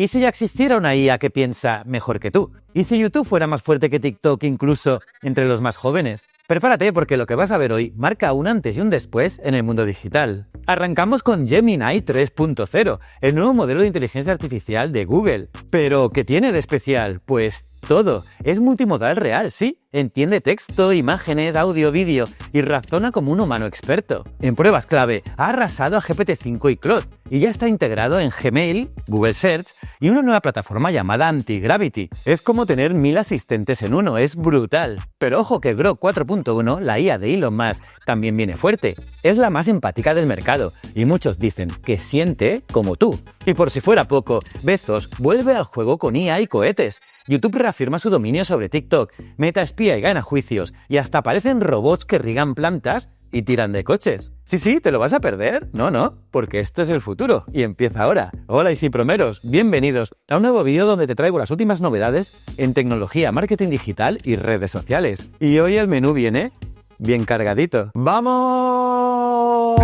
¿Y si ya existiera una IA que piensa mejor que tú? ¿Y si YouTube fuera más fuerte que TikTok incluso entre los más jóvenes? Prepárate porque lo que vas a ver hoy marca un antes y un después en el mundo digital. Arrancamos con Gemini 3.0, el nuevo modelo de inteligencia artificial de Google. ¿Pero qué tiene de especial? Pues todo. Es multimodal real, sí. Entiende texto, imágenes, audio, vídeo y razona como un humano experto. En pruebas clave, ha arrasado a GPT-5 y Claude y ya está integrado en Gmail, Google Search y una nueva plataforma llamada Antigravity. Es como tener 1000 asistentes en uno, es brutal. Pero ojo que Grok 4.1, la IA de Elon Musk, también viene fuerte. Es la más empática del mercado y muchos dicen que siente como tú. Y por si fuera poco, Bezos vuelve al juego con IA y cohetes. YouTube reafirma su dominio sobre TikTok, Meta espía y gana juicios, y hasta aparecen robots que riegan plantas y tiran de coches. Sí, ¿te lo vas a perder? No, porque esto es el futuro y empieza ahora. Hola Isipromeros, bienvenidos a un nuevo vídeo donde te traigo las últimas novedades en tecnología, marketing digital y redes sociales. Y hoy el menú viene bien cargadito. ¡Vamos!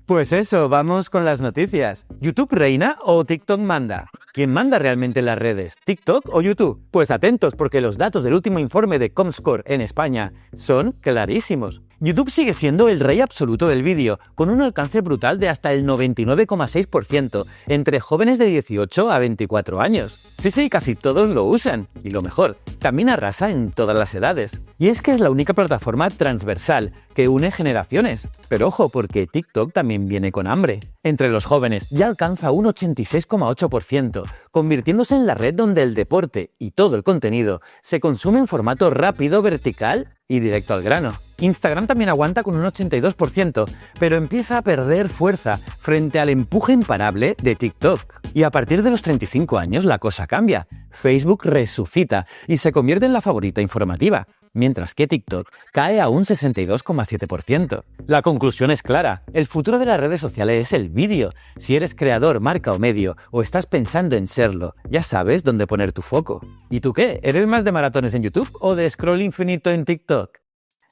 Pues eso, vamos con las noticias. ¿YouTube reina o TikTok manda? ¿Quién manda realmente en las redes? ¿TikTok o YouTube? Pues atentos porque los datos del último informe de Comscore en España son clarísimos. YouTube sigue siendo el rey absoluto del vídeo, con un alcance brutal de hasta el 99,6% entre jóvenes de 18 a 24 años. Sí, casi todos lo usan. Y lo mejor, también arrasa en todas las edades. Y es que es la única plataforma transversal que une generaciones. Pero ojo, porque TikTok también viene con hambre. Entre los jóvenes ya alcanza un 86,8%, convirtiéndose en la red donde el deporte y todo el contenido se consume en formato rápido, vertical y directo al grano. Instagram también aguanta con un 82%, pero empieza a perder fuerza frente al empuje imparable de TikTok. Y a partir de los 35 años la cosa cambia. Facebook resucita y se convierte en la favorita informativa, mientras que TikTok cae a un 62,7%. La conclusión es clara, el futuro de las redes sociales es el vídeo. Si eres creador, marca o medio, o estás pensando en serlo, ya sabes dónde poner tu foco. ¿Y tú qué? ¿Eres más de maratones en YouTube o de scroll infinito en TikTok?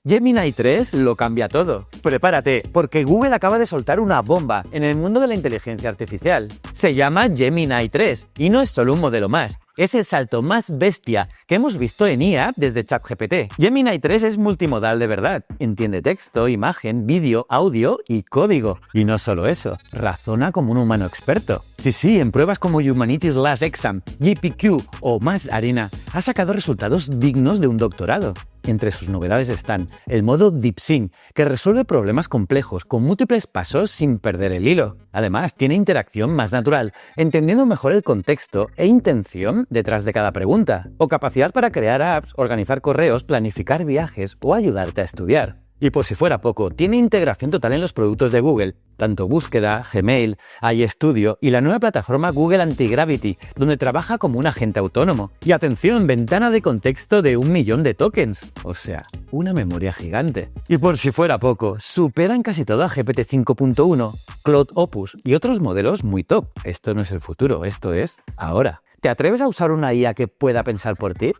Gemini 3 lo cambia todo. Prepárate, porque Google acaba de soltar una bomba en el mundo de la inteligencia artificial. Se llama Gemini 3 y no es solo un modelo más. Es el salto más bestia que hemos visto en IA desde ChatGPT. Gemini 3 es multimodal de verdad. Entiende texto, imagen, vídeo, audio y código. Y no solo eso, razona como un humano experto. Sí, en pruebas como Humanities Last Exam, GPQ o Maths Arena ha sacado resultados dignos de un doctorado. Entre sus novedades están el modo DeepSync, que resuelve problemas complejos con múltiples pasos sin perder el hilo. Además, tiene interacción más natural, entendiendo mejor el contexto e intención detrás de cada pregunta. O capacidad para crear apps, organizar correos, planificar viajes o ayudarte a estudiar. Y por si fuera poco, tiene integración total en los productos de Google, tanto búsqueda, Gmail, iStudio y la nueva plataforma Google Antigravity, donde trabaja como un agente autónomo. Y atención, ventana de contexto de 1 millón de tokens, o sea, una memoria gigante. Y por si fuera poco, superan casi todo a GPT 5.1, Claude Opus y otros modelos muy top. Esto no es el futuro, esto es ahora. ¿Te atreves a usar una IA que pueda pensar por ti?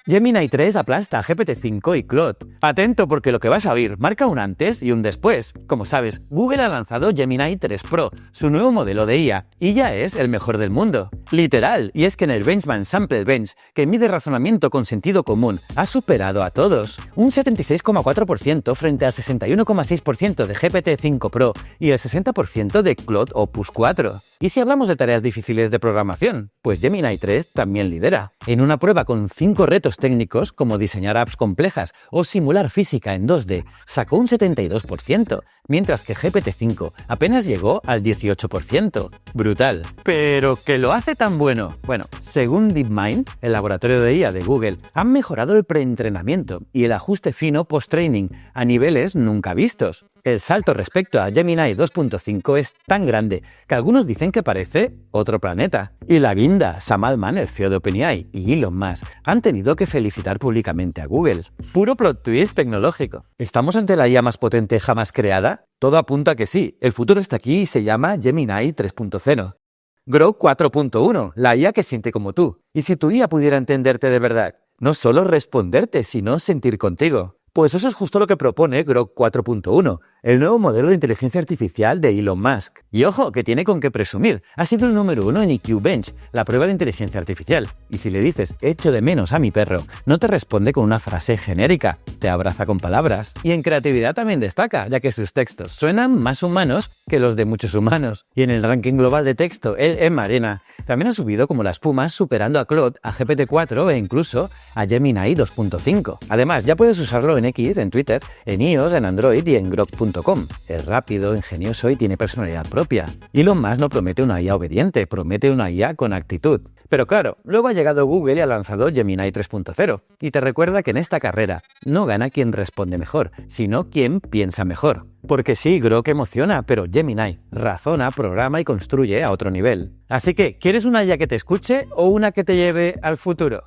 Gemini 3 aplasta a GPT-5 y Claude. Atento porque lo que vas a oír marca un antes y un después. Como sabes, Google ha lanzado Gemini 3 Pro, su nuevo modelo de IA, y ya es el mejor del mundo. Literal, y es que en el Benchmark Sample Bench, que mide razonamiento con sentido común, ha superado a todos. Un 76,4% frente al 61,6% de GPT-5 Pro y el 60% de Claude Opus 4. Y si hablamos de tareas difíciles de programación, pues Gemini 3 también lidera. En una prueba con 5 retos técnicos como diseñar apps complejas o simular física en 2D, sacó un 72%, mientras que GPT-5 apenas llegó al 18%. Brutal. ¿Pero qué lo hace tan bueno? Bueno, según DeepMind, el laboratorio de IA de Google, han mejorado el preentrenamiento y el ajuste fino post-training a niveles nunca vistos. El salto respecto a Gemini 2.5 es tan grande que algunos dicen que parece otro planeta. Y la guinda, Sam Altman, el CEO de OpenAI, y Elon Musk han tenido que felicitar públicamente a Google. Puro plot twist tecnológico. ¿Estamos ante la IA más potente jamás creada? Todo apunta a que sí. El futuro está aquí y se llama Gemini 3.0. Grok 4.1, la IA que siente como tú. ¿Y si tu IA pudiera entenderte de verdad? No solo responderte, sino sentir contigo. Pues eso es justo lo que propone Grok 4.1, el nuevo modelo de inteligencia artificial de Elon Musk. Y ojo, que tiene con qué presumir. Ha sido el número 1 en IQ Bench, la prueba de inteligencia artificial. Y si le dices echo de menos a mi perro, no te responde con una frase genérica, te abraza con palabras. Y en creatividad también destaca, ya que sus textos suenan más humanos que los de muchos humanos. Y en el ranking global de texto, el Arena también ha subido como la espuma, superando a Claude, a GPT-4 e incluso a Gemini 2.5. Además, ya puedes usarlo en X, en Twitter, en iOS, en Android y en Grok.com. Es rápido, ingenioso y tiene personalidad propia. Elon Musk no promete una IA obediente, promete una IA con actitud. Pero claro, luego ha llegado Google y ha lanzado Gemini 3.0 y te recuerda que en esta carrera no gana quien responde mejor, sino quien piensa mejor. Porque sí, Grok emociona, pero Gemini razona, programa y construye a otro nivel. Así que, ¿quieres una IA que te escuche o una que te lleve al futuro?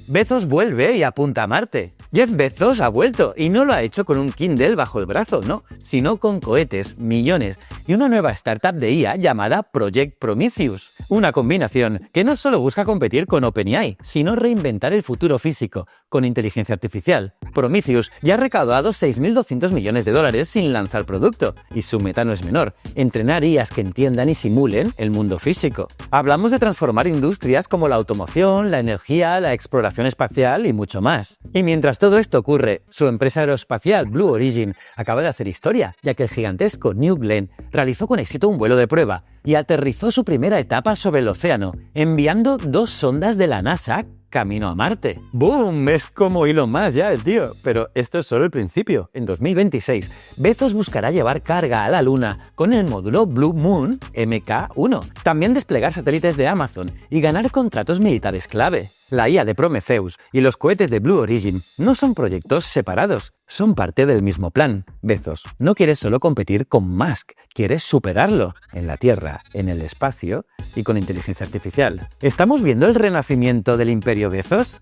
Bezos vuelve y apunta a Marte. Jeff Bezos ha vuelto y no lo ha hecho con un Kindle bajo el brazo, no, sino con cohetes, millones y una nueva startup de IA llamada Project Prometheus. Una combinación que no solo busca competir con OpenAI, sino reinventar el futuro físico con inteligencia artificial. Prometheus ya ha recaudado $6.200 millones sin lanzar producto y su meta no es menor, entrenar IAs que entiendan y simulen el mundo físico. Hablamos de transformar industrias como la automoción, la energía, la exploración espacial y mucho más. Y mientras todo esto ocurre, su empresa aeroespacial Blue Origin acaba de hacer historia, ya que el gigantesco New Glenn realizó con éxito un vuelo de prueba y aterrizó su primera etapa sobre el océano, enviando 2 sondas de la NASA camino a Marte. ¡Boom! Es como Elon Musk ya el tío. Pero esto es solo el principio. En 2026, Bezos buscará llevar carga a la Luna con el módulo Blue Moon Mk1. También desplegar satélites de Amazon y ganar contratos militares clave. La IA de Prometheus y los cohetes de Blue Origin no son proyectos separados, son parte del mismo plan. Bezos no quiere solo competir con Musk, quiere superarlo en la Tierra, en el espacio y con inteligencia artificial. ¿Estamos viendo el renacimiento del imperio Bezos?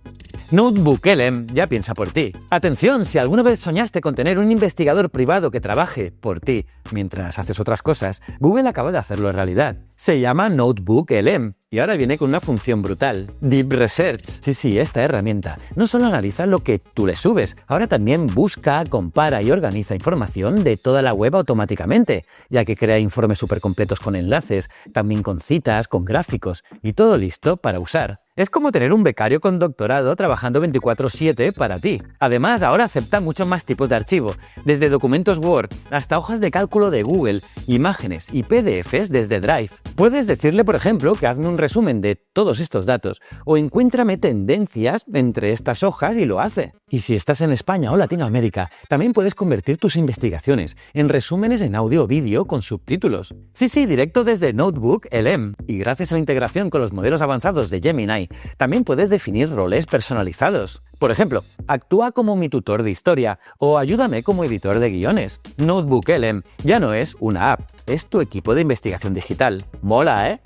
Notebook LM ya piensa por ti. Atención, si alguna vez soñaste con tener un investigador privado que trabaje por ti mientras haces otras cosas, Google acaba de hacerlo realidad. Se llama Notebook LM y ahora viene con una función brutal, Deep Research. Sí, esta herramienta no solo analiza lo que tú le subes, ahora también busca, compara y organiza información de toda la web automáticamente, ya que crea informes súper completos con enlaces, también con citas, con gráficos y todo listo para usar. Es como tener un becario con doctorado trabajando 24/7 para ti. Además, ahora acepta muchos más tipos de archivo, desde documentos Word hasta hojas de cálculo de Google, imágenes y PDFs desde Drive. Puedes decirle, por ejemplo, que hazme un resumen de todos estos datos o encuéntrame tendencias entre estas hojas y lo hace. Y si estás en España o Latinoamérica, también puedes convertir tus investigaciones en resúmenes en audio o vídeo con subtítulos. Sí, directo desde Notebook LM. Y gracias a la integración con los modelos avanzados de Gemini, también puedes definir roles personalizados. Por ejemplo, actúa como mi tutor de historia o ayúdame como editor de guiones. Notebook LM ya no es una app, es tu equipo de investigación digital. Mola, ¿eh?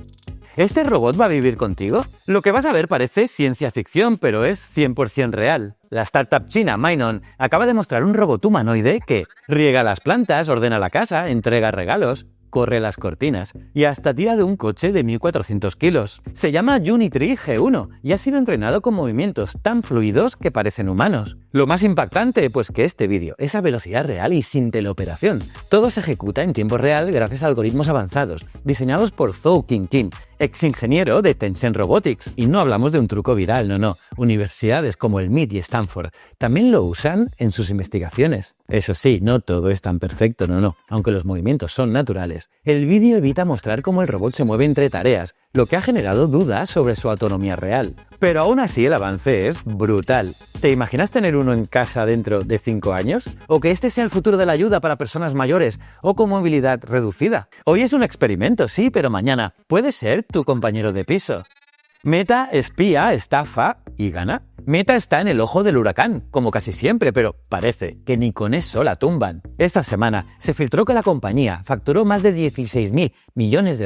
¿Este robot va a vivir contigo? Lo que vas a ver parece ciencia ficción, pero es 100% real. La startup china Minon acaba de mostrar un robot humanoide que riega las plantas, ordena la casa, entrega regalos, corre las cortinas y hasta tira de un coche de 1.400 kilos. Se llama Unitree G1 y ha sido entrenado con movimientos tan fluidos que parecen humanos. Lo más impactante, pues que este vídeo es a velocidad real y sin teleoperación. Todo se ejecuta en tiempo real gracias a algoritmos avanzados, diseñados por Zhou Qingqin, ex ingeniero de Tencent Robotics. Y no hablamos de un truco viral, no. Universidades como el MIT y Stanford también lo usan en sus investigaciones. Eso sí, no todo es tan perfecto, no. Aunque los movimientos son naturales, el vídeo evita mostrar cómo el robot se mueve entre tareas, lo que ha generado dudas sobre su autonomía real. Pero aún así el avance es brutal. ¿Te imaginas tener uno en casa dentro de 5 años? ¿O que este sea el futuro de la ayuda para personas mayores o con movilidad reducida? Hoy es un experimento, sí, pero mañana puede ser tu compañero de piso. Meta espía, estafa y gana. Meta está en el ojo del huracán, como casi siempre, pero parece que ni con eso la tumban. Esta semana se filtró que la compañía facturó más de $16.000 millones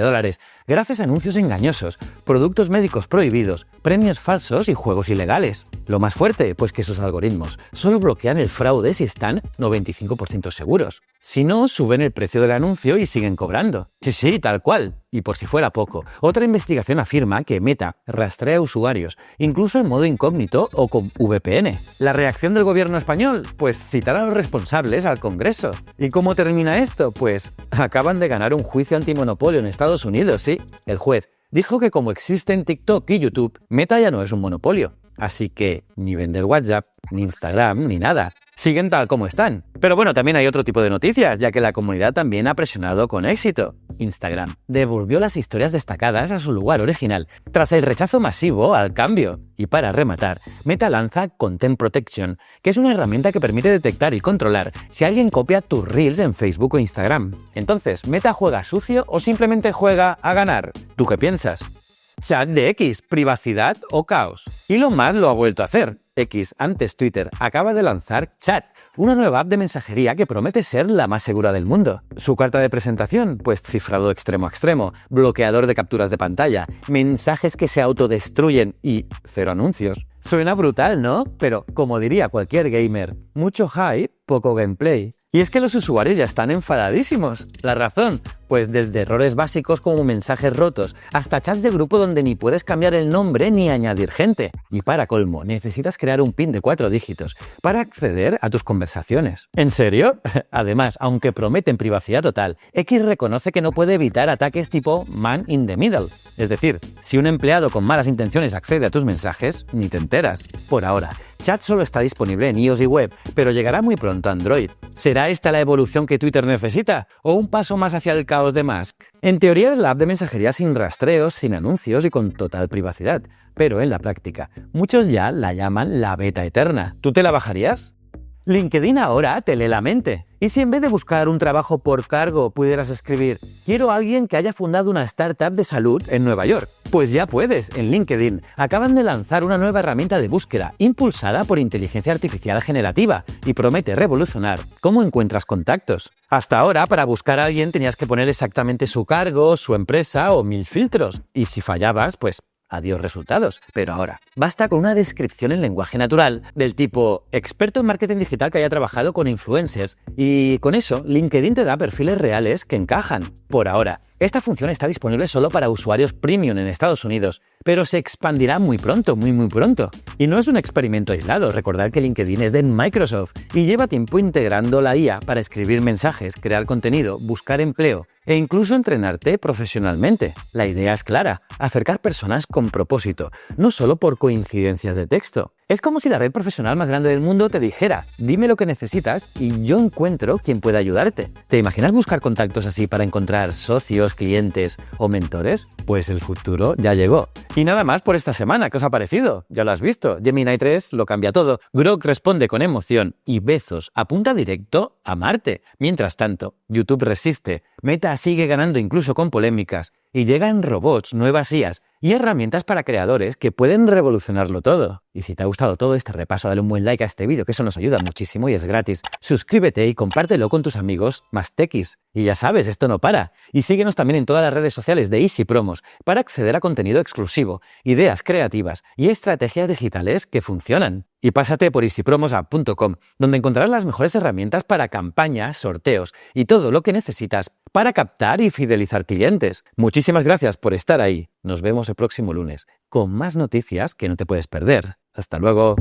gracias a anuncios engañosos, productos médicos prohibidos, premios falsos y juegos ilegales. Lo más fuerte, pues que sus algoritmos solo bloquean el fraude si están 95% seguros. Si no, suben el precio del anuncio y siguen cobrando. Sí, tal cual. Y por si fuera poco, otra investigación afirma que Meta rastrea usuarios, incluso en modo incógnito sigilo o con VPN. ¿La reacción del gobierno español? Pues citar a los responsables al Congreso. ¿Y cómo termina esto? Pues acaban de ganar un juicio antimonopolio en Estados Unidos, sí. El juez dijo que como existen TikTok y YouTube, Meta ya no es un monopolio. Así que ni vender WhatsApp, ni Instagram, ni nada. Siguen tal como están. Pero bueno, también hay otro tipo de noticias, ya que la comunidad también ha presionado con éxito. Instagram devolvió las historias destacadas a su lugar original, tras el rechazo masivo al cambio. Y para rematar, Meta lanza Content Protection, que es una herramienta que permite detectar y controlar si alguien copia tus Reels en Facebook o Instagram. Entonces, ¿Meta juega sucio o simplemente juega a ganar? ¿Tú qué piensas? Chat de X, privacidad o caos. Elon Musk lo ha vuelto a hacer. X, antes Twitter, acaba de lanzar Chat, una nueva app de mensajería que promete ser la más segura del mundo. Su carta de presentación, pues cifrado extremo a extremo, bloqueador de capturas de pantalla, mensajes que se autodestruyen y cero anuncios. Suena brutal, ¿no? Pero, como diría cualquier gamer, mucho hype, poco gameplay. Y es que los usuarios ya están enfadadísimos. ¿La razón? Pues desde errores básicos como mensajes rotos, hasta chats de grupo donde ni puedes cambiar el nombre ni añadir gente. Y para colmo, necesitas crear un PIN de 4 dígitos para acceder a tus conversaciones. ¿En serio? Además, aunque prometen privacidad total, X reconoce que no puede evitar ataques tipo man in the middle. Es decir, si un empleado con malas intenciones accede a tus mensajes, ni te enteras. Por ahora, Chat solo está disponible en iOS y web, pero llegará muy pronto a Android. ¿Será esta la evolución que Twitter necesita? ¿O un paso más hacia el caos de Musk? En teoría es la app de mensajería sin rastreos, sin anuncios y con total privacidad. Pero en la práctica, muchos ya la llaman la beta eterna. ¿Tú te la bajarías? LinkedIn ahora te lee la mente. ¿Y si en vez de buscar un trabajo por cargo pudieras escribir «Quiero a alguien que haya fundado una startup de salud en Nueva York»? Pues ya puedes, en LinkedIn. Acaban de lanzar una nueva herramienta de búsqueda impulsada por inteligencia artificial generativa y promete revolucionar cómo encuentras contactos. Hasta ahora, para buscar a alguien tenías que poner exactamente su cargo, su empresa o 1000 filtros. Y si fallabas, pues adiós resultados. Pero ahora, basta con una descripción en lenguaje natural del tipo experto en marketing digital que haya trabajado con influencers y con eso LinkedIn te da perfiles reales que encajan. Por ahora, esta función está disponible solo para usuarios premium en Estados Unidos, pero se expandirá muy pronto, muy pronto. Y no es un experimento aislado, recordad que LinkedIn es de Microsoft y lleva tiempo integrando la IA para escribir mensajes, crear contenido, buscar empleo e incluso entrenarte profesionalmente. La idea es clara, acercar personas con propósito, no solo por coincidencias de texto. Es como si la red profesional más grande del mundo te dijera, dime lo que necesitas y yo encuentro quien pueda ayudarte. ¿Te imaginas buscar contactos así para encontrar socios, clientes o mentores? Pues el futuro ya llegó. Y nada más por esta semana, ¿qué os ha parecido? Ya lo has visto, Gemini 3 lo cambia todo, Grok responde con emoción y Bezos apunta directo a Marte. Mientras tanto, YouTube resiste, Meta sigue ganando incluso con polémicas y llegan robots, nuevas IAs y herramientas para creadores que pueden revolucionarlo todo. Y si te ha gustado todo este repaso, dale un buen like a este vídeo, que eso nos ayuda muchísimo y es gratis. Suscríbete y compártelo con tus amigos más techis. Y ya sabes, esto no para. Y síguenos también en todas las redes sociales de Easy Promos para acceder a contenido exclusivo, ideas creativas y estrategias digitales que funcionan. Y pásate por easypromosapp.com, donde encontrarás las mejores herramientas para campañas, sorteos y todo lo que necesitas para captar y fidelizar clientes. Muchísimas gracias por estar ahí. Nos vemos el próximo lunes con más noticias que no te puedes perder. Hasta luego.